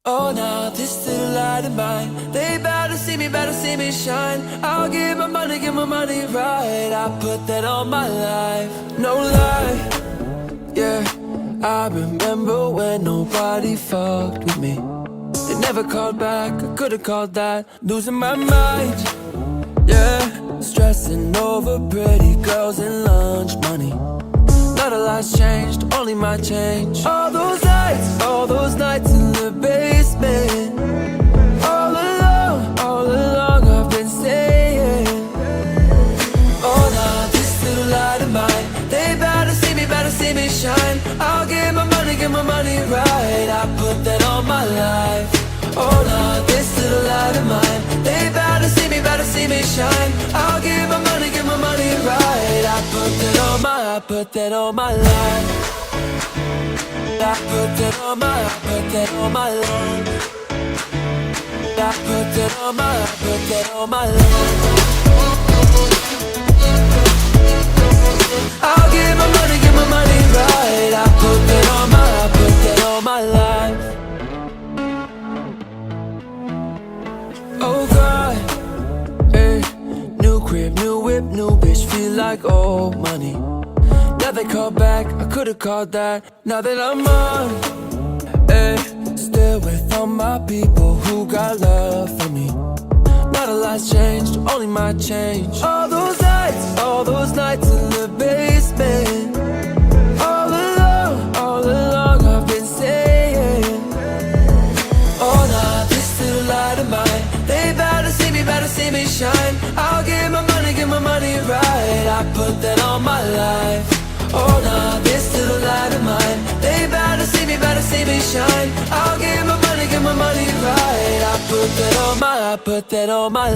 Oh, now this little light of mine, they better see me shine. I'll give my money right. I put that on my life, no lie. Yeah, I remember when nobody fucked with me. They never called back, I could've called that losing my mind. Yeah, stressing over pretty girls and lunch money. Not a lot's changed, only my change. All those nights in the basement. All along I've been saying, oh, now this little light of mine, they better see me shine. I'll give my money right. I put that on my life. Oh, now this little light of mine, they better see me shine. I'll give my money right. I put that on my life. I put that on my life. I put that on my life. I'll give my money right. I put that on my life. Oh God, hey, new crib, new whip, new bitch, feel like old money. Now they call back, I could've called that. Now that I'm on, hey, still with all my people who got love for me. Not a lot's changed, only my change. All those nights in the basement. All along I've been saying, oh, now this little light of mine, they better see me shine. I'll give my money right. I put that on my life. Oh, now this little light of mine, they better see me shine. I'll give my money right. I put that on my life. I put that on my